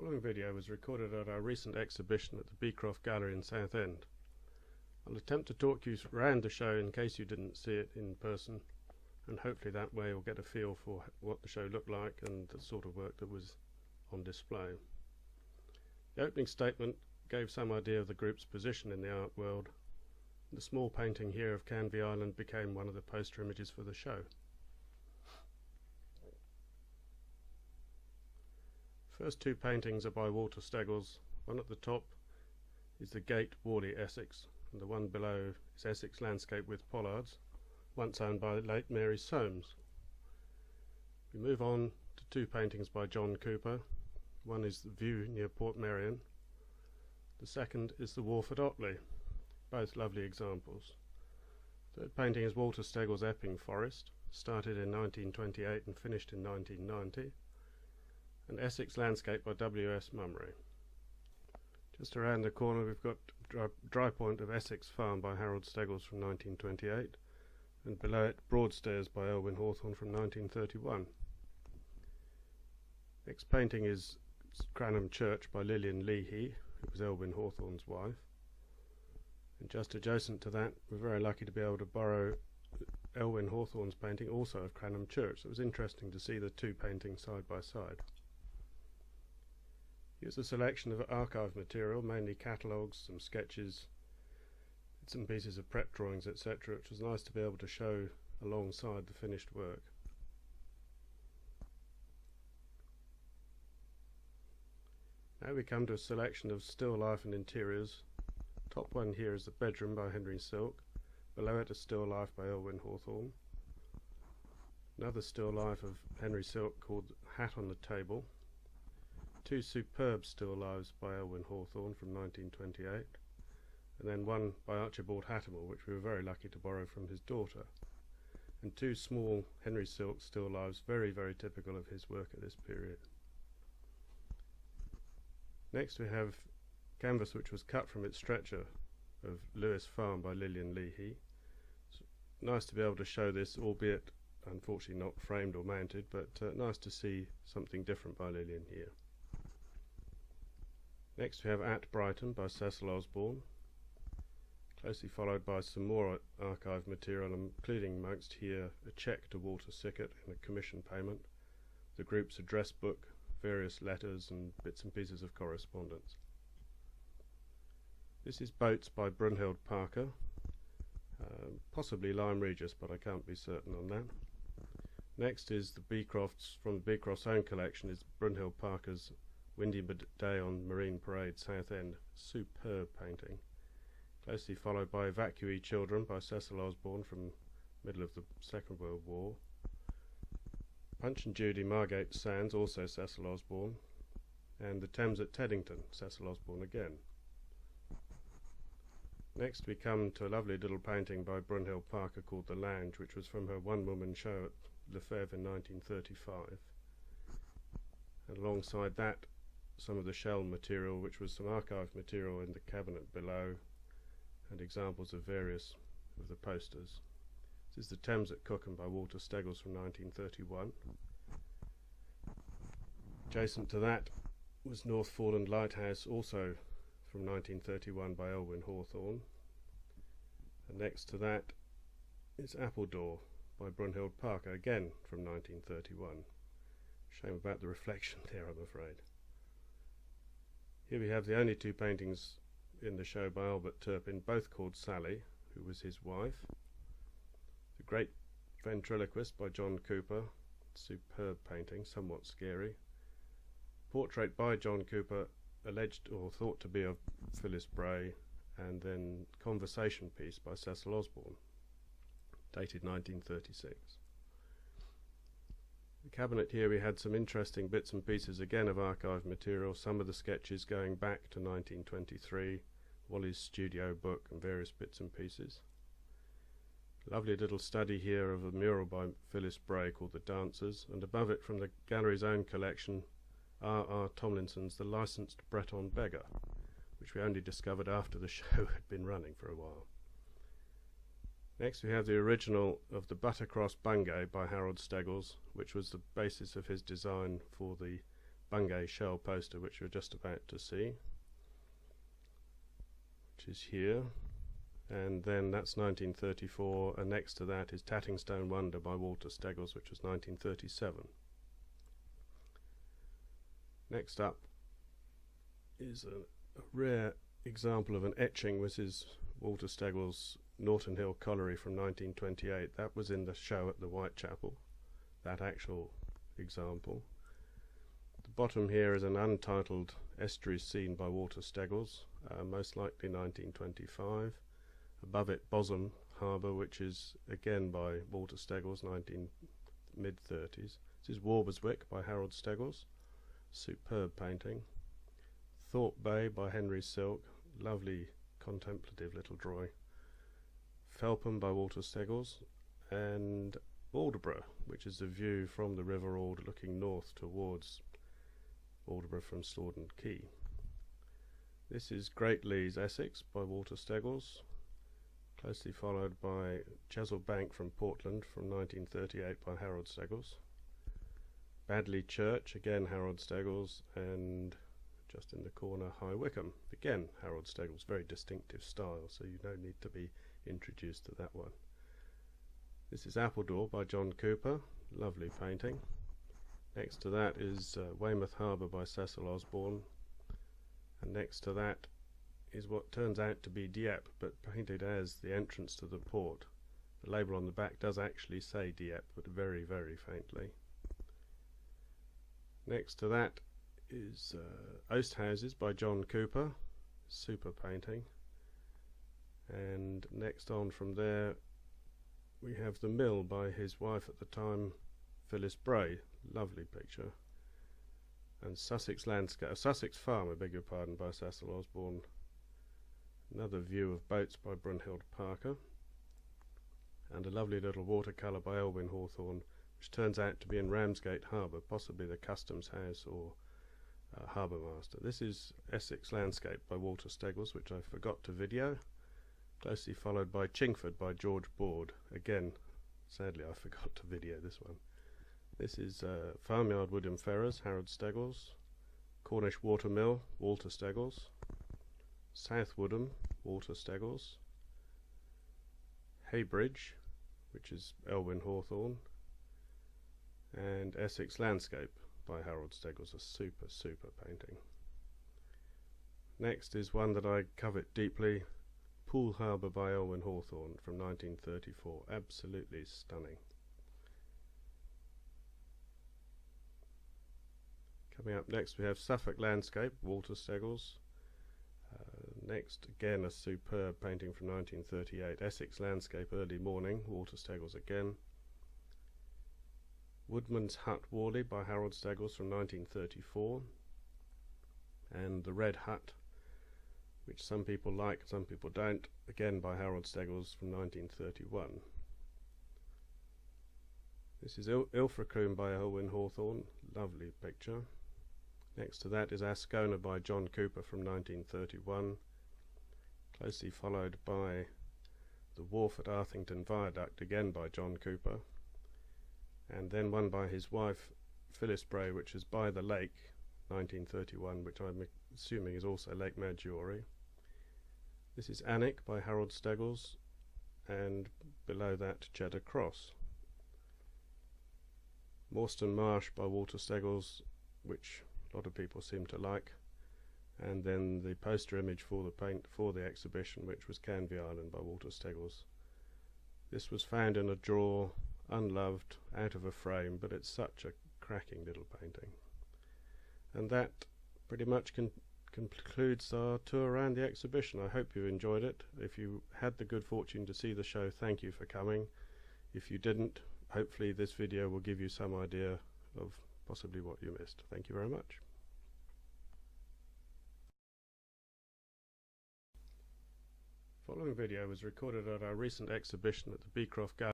following video was recorded at our recent exhibition at the Beecroft Gallery in Southend. I'll attempt to talk you around the show in case you didn't see it in person, and hopefully that way you'll get a feel for what the show looked like and the sort of work that was on display. The opening statement gave some idea of the group's position in the art world. The small painting here of Canvey Island became one of the poster images for the show. First two paintings are by Walter Steggles. One at the top is the Gate, Worley, Essex, and the one below is Essex Landscape with Pollards, once owned by the late Mary Soames. We move on to two paintings by John Cooper. One is the View near Port Merion. The second is the Wharf at Otley, both lovely examples. The third painting is Walter Steggles' Epping Forest, started in 1928 and finished in 1990. And Essex Landscape by W.S. Mummery. Just around the corner we've got Dry Point of Essex Farm by Harold Steggles from 1928, and below it Broadstairs by Elwyn Hawthorne from 1931. Next painting is Cranham Church by Lillian Leahy, who was Elwyn Hawthorne's wife. And just adjacent to that, we're very lucky to be able to borrow Elwyn Hawthorne's painting also of Cranham Church. So it was interesting to see the two paintings side by side. Here's a selection of archive material, mainly catalogues, some sketches, some pieces of prep drawings, etc., which was nice to be able to show alongside the finished work. Now we come to a selection of still life and interiors. Top one here is the bedroom by Henry Silk. Below it a still life by Elwyn Hawthorne. Another still life of Henry Silk called Hat on the Table. Two superb still lives by Elwyn Hawthorne from 1928, and then one by Archibald Hattermore, which we were very lucky to borrow from his daughter, and two small Henry Silk still lives, very, very typical of his work at this period. Next we have canvas which was cut from its stretcher of Lewis Farm by Lillian Leahy. It's nice to be able to show this, albeit unfortunately not framed or mounted, but nice to see something different by Lillian here. Next we have At Brighton by Cecil Osborne, closely followed by some more archive material, including amongst here a cheque to Walter Sickert in a commission payment, the group's address book, various letters and bits and pieces of correspondence. This is Boats by Brunhild Parker, possibly Lyme Regis, but I can't be certain on that. Next is the Beecrofts, from the Beecroft's own collection, is Brunhild Parker's Windy Day on Marine Parade, Southend. Superb painting. Closely followed by Evacuee Children by Cecil Osborne from middle of the Second World War. Punch and Judy, Margate Sands, also Cecil Osborne. And The Thames at Teddington, Cecil Osborne again. Next we come to a lovely little painting by Brunhild Parker called The Lounge, which was from her one-woman show at Lefebvre in 1935. And alongside that, some of the shell material, which was some archive material in the cabinet below, and examples of various of the posters. This is The Thames at Cookham by Walter Steggles from 1931. Adjacent to that was North Foreland Lighthouse, also from 1931 by Elwyn Hawthorne. And next to that is Appledore by Brunhild Parker, again from 1931. Shame about the reflection there, I'm afraid. Here we have the only two paintings in the show by Albert Turpin, both called Sally, who was his wife. The Great Ventriloquist by John Cooper, superb painting, somewhat scary. Portrait by John Cooper, alleged or thought to be of Phyllis Bray, and then Conversation Piece by Cecil Osborne, dated 1936. The cabinet here we had some interesting bits and pieces again of archive material, some of the sketches going back to 1923, Wally's studio book and various bits and pieces. Lovely little study here of a mural by Phyllis Bray called The Dancers, and above it from the gallery's own collection R.R. Tomlinson's The Licensed Breton Beggar, which we only discovered after the show had been running for a while. Next we have the original of the Buttercross Bungay by Harold Steggles, which was the basis of his design for the Bungay shell poster, which we're just about to see, which is here. And then that's 1934, and next to that is Tattingstone Wonder by Walter Steggles, which was 1937. Next up is a rare example of an etching, which is Walter Steggles' Norton Hill Colliery from 1928. That was in the show at the Whitechapel, that actual example. At the bottom here is an untitled estuary scene by Walter Steggles, most likely 1925. Above it, Bosham Harbour, which is again by Walter Steggles, mid-30s. This is Walberswick by Harold Steggles, superb painting. Thorpe Bay by Henry Silk, lovely contemplative little drawing. Felpham by Walter Steggles, and Aldeburgh, which is a view from the River Alder looking north towards Aldeburgh from Slaughton Quay. This is Great Leys, Essex by Walter Steggles, closely followed by Chesil Bank from Portland from 1938 by Harold Steggles. Badley Church, again Harold Steggles, and just in the corner High Wycombe, again Harold Steggles, very distinctive style, so you don't need to be introduced to that one. This is Appledore by John Cooper, lovely painting. Next to that is Weymouth Harbour by Cecil Osborne, and next to that is what turns out to be Dieppe, but painted as the entrance to the port. The label on the back does actually say Dieppe, but very, very faintly. Next to that is Oast Houses by John Cooper, super painting. And next on from there we have The Mill by his wife at the time, Phyllis Bray, lovely picture. And Sussex Farm, I beg your pardon, by Cecil Osborne. Another view of boats by Brunhild Parker, and a lovely little watercolour by Elwyn Hawthorne, which turns out to be in Ramsgate Harbour, possibly the Customs House or Harbour Master. This is Essex Landscape by Walter Steggles, which I forgot to video, closely followed by Chingford by George Board. Again, sadly I forgot to video this one. This is Farmyard Woodham Ferrers, Harold Steggles. Cornish Watermill, Walter Steggles. South Woodham, Walter Steggles. Heybridge, which is Elwyn Hawthorne, and Essex Landscape by Harold Steggles, a super, super painting. Next is one that I covet deeply, Poole Harbour by Elwyn Hawthorne from 1934, absolutely stunning. Coming up next we have Suffolk Landscape, Walter Steggles. Next, again a superb painting from 1938, Essex Landscape, Early Morning, Walter Steggles again. Woodman's Hut, Whalley by Harold Steggles from 1934. And The Red Hut, which some people like, some people don't, again by Harold Steggles from 1931. This is Ilfracombe by Elwyn Hawthorne, lovely picture. Next to that is Ascona by John Cooper from 1931, closely followed by The Wharf at Arthington Viaduct, again by John Cooper, and then one by his wife Phyllis Bray, which is By the Lake, 1931, which I'm assuming is also Lake Maggiore. This is Alnwick by Harold Steggles, and below that Cheddar Cross. Morstan Marsh by Walter Steggles, which a lot of people seem to like, and then the poster image for the exhibition, which was Canvey Island by Walter Steggles. This was found in a drawer, unloved, out of a frame, but it's such a cracking little painting. And that pretty much concludes our tour around the exhibition. I hope you enjoyed it. If you had the good fortune to see the show, thank you for coming. If you didn't, hopefully this video will give you some idea of possibly what you missed. Thank you very much. The following video was recorded at our recent exhibition at the Beecroft Gallery